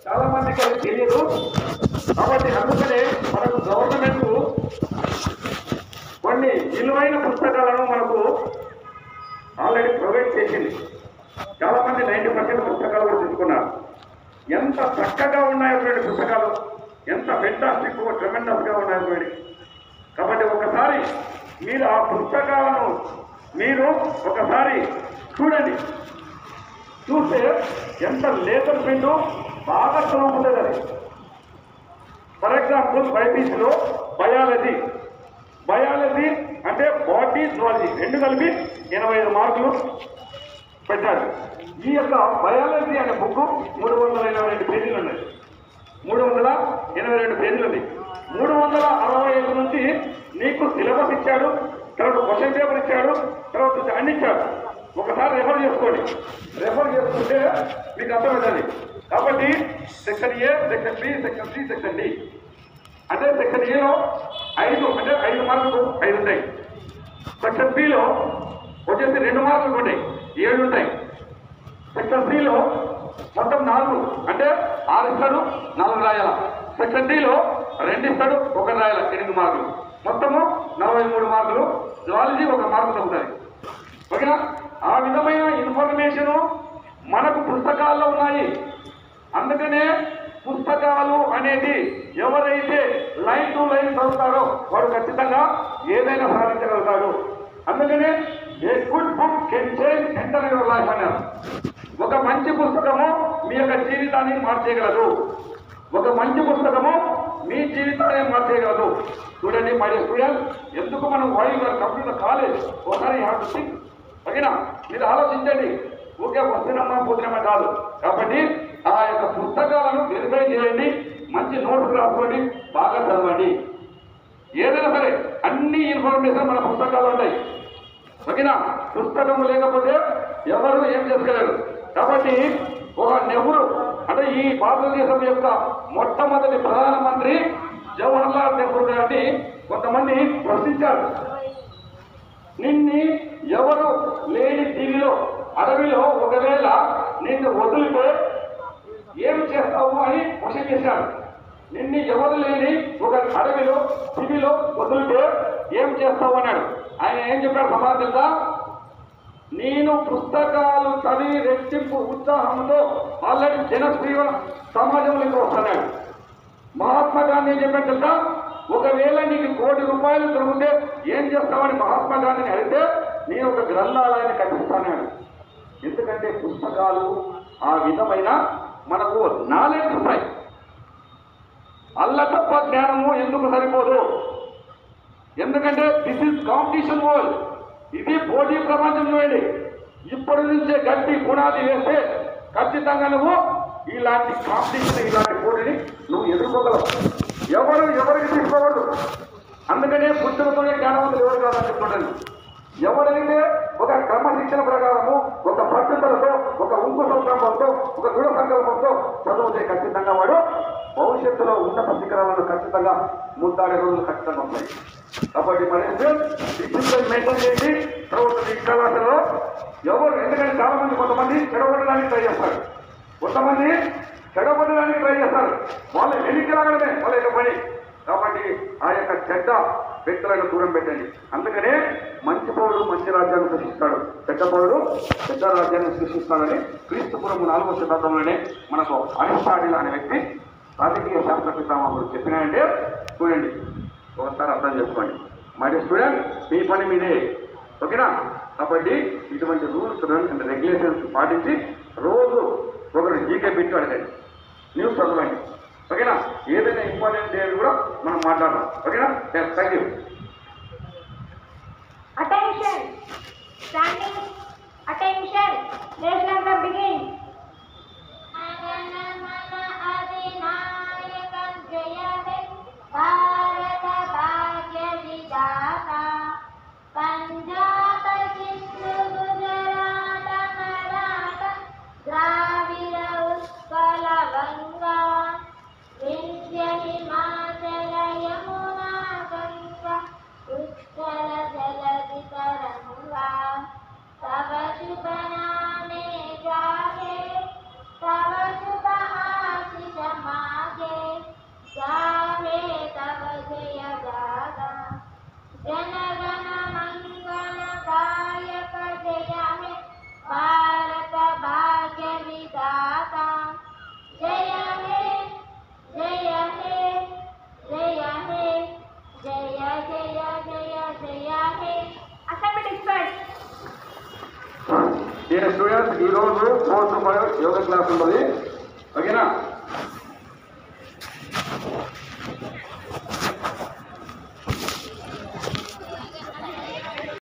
చాలా మందికి అది తెలియదు. కాబట్టి అందుకనే మనకు గవర్నమెంట్ కొన్ని విలువైన పుస్తకాలను మనకు ఆల్రెడీ ప్రొవైడ్ చేసింది. చాలా మంది 90% పుస్తకాలు కూడా తీసుకున్నారు. ఎంత చక్కగా ఉన్నాయటువంటి పుస్తకాలు, ఎంత ఫెంటాస్టిక్ ట్రెమెండస్గా ఉన్నాయటువంటి. కాబట్టి ఒకసారి మీరు ఆ పుస్తకాలను మీరు ఒకసారి చూడండి. చూస్తే ఎంత లేటర్ పిండు బాగా చదువుతుంది అది. ఫర్ ఎగ్జాంపుల్ బైపీసీలో బయాలజీ అంటే బాడీ జువాలజీ రెండు కలిపి 85 మార్కులు పెట్టారు. ఈ యొక్క బయాలజీ అనే బుక్ 382 పేజీలు ఉన్నాయి. 382 పేజీలు ఉంది. 365 నుంచి నీకు సిలబస్ ఇచ్చాడు, తర్వాత క్వశ్చన్ పేపర్ ఇచ్చాడు, తర్వాత అన్ని ఇచ్చాడు. ఒకసారి రెఫర్ చేసుకోండి. రెఫర్ చేసుకుంటే మీకు అర్థమవుతుంది. కాబట్టి section A, section B, section C, section D అంటే సెక్షన్ ఏలో 5 మార్కులు 5 ఉంటాయి. సెక్షన్ బిలో వచ్చేసి 2 మార్కులు ఉంటాయి, 7 ఉంటాయి. సెక్షన్ సిలో మొత్తం 4 అంటే 6 ఇస్తాడు, 4 రాయాల. సెక్షన్ డిలో 2 ఇస్తాడు, 1 రాయాల, 8 మార్కులు. మొత్తము 43 మార్కులు. జువాలజీ 1 మార్కు తగ్గుతుంది. ఓకేనా? ఆ విధమైన ఇన్ఫర్మేషను మనకు పుస్తకాల్లో ఉన్నాయి. అందుకనే పుస్తకాలు అనేది ఎవరైతే లైన్ టు లైన్ చదువుతారో వాడు ఖచ్చితంగా ఏదైనా సాధించగలుగుతాడు. అందుకనే a good book can change enter your life అన్నారు. ఒక మంచి పుస్తకము మీ యొక్క జీవితాన్ని మార్చేయగలదు. ఒక మంచి పుస్తకము మీ జీవితాన్ని మార్చేయగలదు. చూడండి మై డియర్ స్టూడెంట్, ఎందుకు మనం కంప్యూటర్ కాలేజ్ ఒకసారి హ్యావ్ టు థింక్. ఓకేనా? మీరు ఆలోచించండి. ఊకే వస్తున్నామా పోతున్నామా కాదు. కాబట్టి ఆ యొక్క పుస్తకాలను వెరిఫై చేయండి, మంచి నోట్స్ రాసుకోండి, బాగా చదవండి. ఏదైనా సరే అన్ని ఇన్ఫర్మేషన్ మన పుస్తకాలు ఉంటాయి. ఓకేనా? పుస్తకం లేకపోతే ఎవరు ఏం చేసుకోలేరు. కాబట్టి ఒక నెహ్రూ అంటే ఈ భారతదేశం యొక్క మొట్టమొదటి ప్రధానమంత్రి జవహర్లాల్ నెహ్రూ గారిని కొంతమంది ప్రశ్నించారు. నిన్ను ఎవరు లేని టీవీలో అడవిలో ఒకవేళ నిన్ను వదిలితే ఏం చేస్తావు అని క్వశ్చన్ చేశారు. నిన్ను ఎవరు లేని ఒక అడవిలో టీవీలో వదిలితే ఏం చేస్తావు అన్నాడు. ఆయన ఏం చెప్పాడు సమాధానం తెలుసా? నేను పుస్తకాలు చదివి రెట్టింపు ఉత్సాహంతో ఆల్రెడీ జనప్రియ సమాజంలోకి వస్తున్నాడు. మహాత్మా గాంధీ ఏం చెప్పాడు తెలుసా? ఒకవేళ నీకు ₹1,00,00,000 దొరికితే ఏం చేస్తామని మహాత్మా గాంధీని అడిగితే నేను ఒక గ్రంథాలయాన్ని కట్టిస్తాను. ఎందుకంటే పుస్తకాలు ఆ విధమైన మనకు నాలెడ్జ్ ఉంటాయి. అల్లతప్ప జ్ఞానము ఎందుకు సరిపోదు? ఎందుకంటే దిస్ ఈజ్ కాంపిటీషన్ వరల్డ్. ఇది పోటీ ప్రపంచం. చూడండి, ఇప్పటి నుంచే గట్టి పునాది వేస్తే ఖచ్చితంగా నువ్వు ఇలాంటి కాంపిటీషన్ ఇలాంటి పోటీని నువ్వు ఎదుర్కోగలవు. ఎవరికి తీసుకోకూడదు. అందుకనే పుస్తకంతోనే జ్ఞానవంతులు ఎవరు కాదని చెప్తున్నాను. ఎవరైతే ఒక క్రమశిక్షణ ప్రకారము, ఒక పట్టుదలతో, ఒక ఉంకు సంకల్పంతో, ఒక దృఢ సంకల్పంతో చదువుతే ఖచ్చితంగా వాడు భవిష్యత్తులో ఉన్నత శిఖరాలను ఖచ్చితంగా ముద్దాడే రోజులు ఖచ్చితంగా ఉంటాయి. కాబట్టి మరి డిసిప్లిన్ మెయింటైన్ చేసి చదువుతుంది. ఈ కళాశాలలో ఎవరు, ఎందుకంటే చాలా మంది కొంతమంది చెడగొట్టడానికి ట్రై చేస్తారు, కొంతమంది చెడగొట్టడానికి ట్రై చేస్తారు. వాళ్ళు వెలికి రాగడమే వాళ్ళ యొక్క పని. కాబట్టి ఆ యొక్క చెడ్డ వ్యక్తులను దూరం పెట్టండి. అందుకనే మంచి పౌరుడు మంచి రాజ్యాన్ని సృష్టిస్తాడు, చెడ్డ పౌరుడు చెడ్డ రాజ్యాన్ని సృష్టిస్తాడని క్రీస్తుపురం 4వ శతాబ్దంలోనే మనకు అరిస్టాటిల్ అనే వ్యక్తి రాజకీయ శాస్త్ర పితామహుడు చెప్పినాయంటే చూడండి, ఒకసారి అర్థం చేసుకోండి. మై డియర్ స్టూడెంట్, మీ పని మీదే. ఓకేనా? కాబట్టి ఇటువంటి రూల్స్ అండ్ రెగ్యులేషన్స్ పాటించి రోజు ఒకరు జీకే బిట్టు అడగండి, న్యూస్ చదవండి. ఓకేనా? ఏదైనా ఇంపార్టెంట్ డే కూడా మనం మాట్లాడదాం. ఓకేనా? Thank you. Attention! Standing. Attention! Lesson will begin. భారత భాగ్య విధాత పంజాబ్ సింధు గుజరాత మరాఠ ద్రావిడ ఉత్కల గంగా వింధ్య హిమాచల యమునా గంగా ఉత్కల జలధి తరంగా తవ శుభ నామే జాగే తవ శుభ జయ జయ జయ జయ హే. Assignment expert. స్టూడెంట్స్ ఈరోజు 4 to 5 యోగా క్లాస్ ఉంటుంది. ఓకేనా?